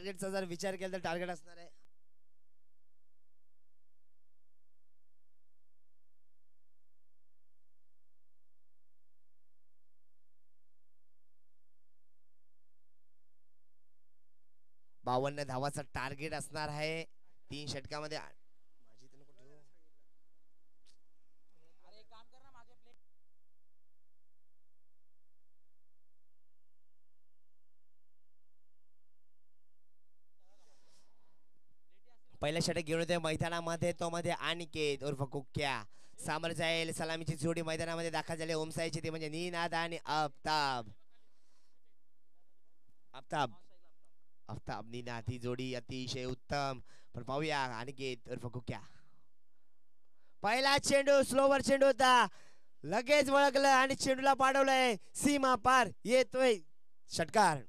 टार्गेटचा जर विचार केला तर टार्गेट असणार आहे 52 धावाचा टार्गेट असणार आहे 3 षटकामध्ये माझी तर नको ठेवू. पहिल्या षटक घेऊन येतोय मैदानामध्ये तो मध्ये अनिकेत उर्फ कुक्या सामोर जाईल सलामीची जोडी मैदानामध्ये दाखल झाली ओमसाईची ते म्हणजे निनाद आणि आफ्ताब आफ्ताब आफ्ताब निनाद ही जोडी अतिशय उत्तम पण पाहूया अनिकेत उर्फ कुक्या पहिला चेंडू स्लोवर चेंडू होता लगेच वळखलं आणि चेंडूला पाडवलंय सीमा पार येतोय षटकार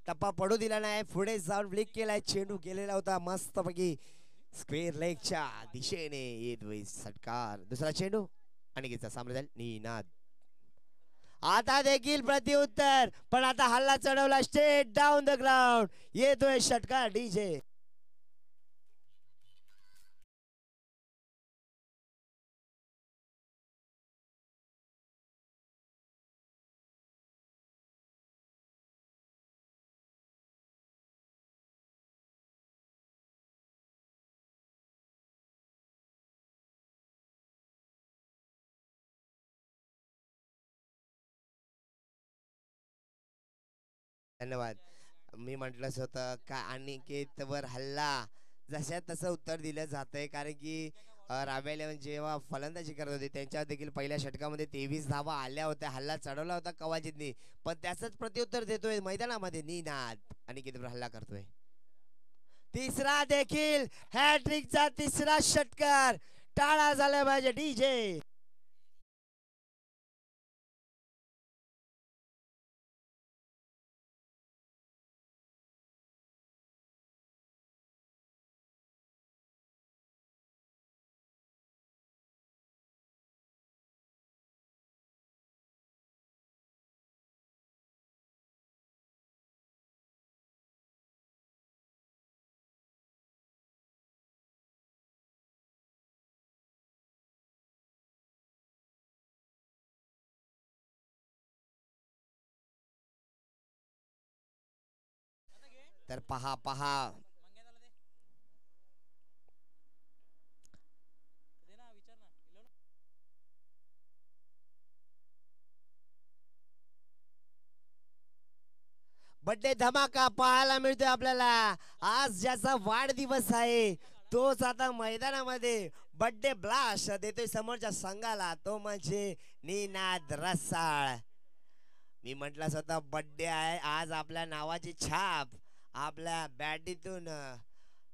टप्पा पडू दिला नाही पुढे जाऊन ब्लिक केलाय चेंडू गेलेला होता मस्तपैकी स्क्वेअर लेगच्या दिशेने येतोय षटकार दुसरा चेंडू आणि सामोरे जाईल निनाद आता देखील प्रत्युत्तर पण आता हल्ला चढवला स्ट्रेट डाऊन द ग्राउंड येतोय षटकार डीजे धन्यवाद मी म्हटलंच होतं का अनिकेतवर हल्ला जशा तसं उत्तर दिलं जातंय कारण की राव्या इलेव्हन जेव्हा फलंदाजी करत होते त्यांच्यावर देखील पहिल्या षटकामध्ये 23 धावा आल्या होत्या हल्ला चढवला होता कवाजितनी पण त्याचंच प्रत्युत्तर देतोय मैदानामध्ये निनाद अनिकेतवर हल्ला करतोय तिसरा देखील हॅट्रिकचा तिसरा षटकार टाळा झाला पाहिजे डीजे तर पहा पहा बर्थडे धमाका पाहायला मिळतोय आपल्याला आज ज्याचा वाढदिवस आहे तोच आता मैदानामध्ये बर्थडे ब्लास्ट देतोय समोरच्या संघाला तो म्हणजे निनाद रसाळ मी म्हटलं स्वतः बर्थडे आहे आज आपल्या नावाची छाप आपल्या बॅटीतून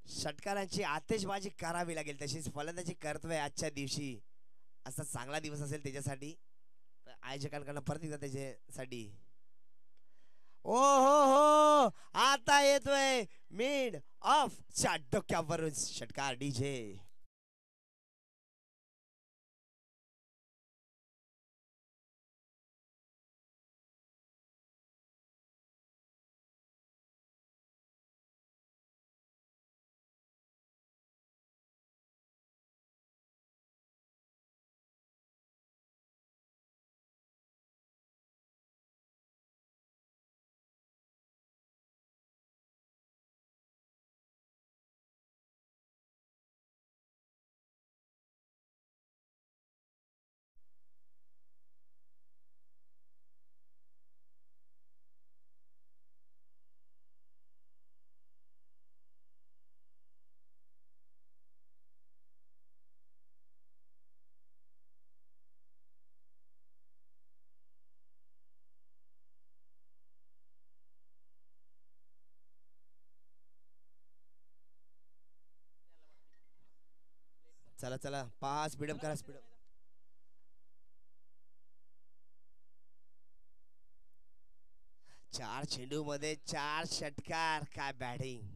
षटकारांची आतिषबाजी करावी लागेल तशीच फलंदाजी करतोय आजच्या दिवशी असा चांगला दिवस असेल त्याच्यासाठी आयोजकांकडनं परत एकदा त्याच्यासाठी ओ हो हो आता येतोय मिड ऑफ च्या डोक्यावरून षटकार डीजे चला चला पहा स्पीडअप करा स्पीडअप 4 चेंडू मध्ये 4 षटकार, काय बॅटिंग.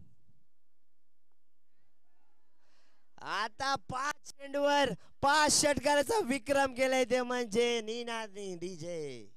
आता 5 चेंडूवर 5 षटकाराचा विक्रम केलाय ते म्हणजे निनादनी डीजे.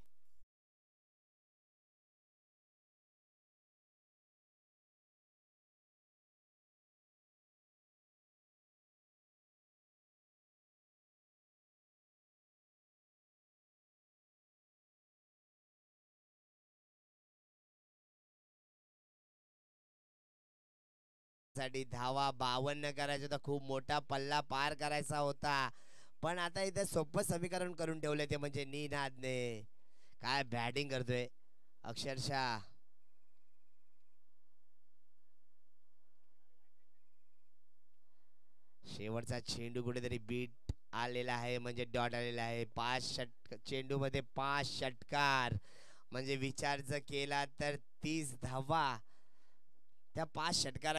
साठी धावा 52 करायचा होता, खूप मोठा पल्ला पार करायचा होता, पण आता इथे सोपं समीकरण करून ठेवले ते म्हणजे निनादने. काय बॅटिंग करतोय अक्षरशः. शेवटचा चेंडू कुठेतरी बीट आलेला आहे, म्हणजे डॉट आलेला आहे. 5 चेंडू मध्ये 5 षटकार, म्हणजे विचार जर केला तर 30 धावा त्या 5 षटकार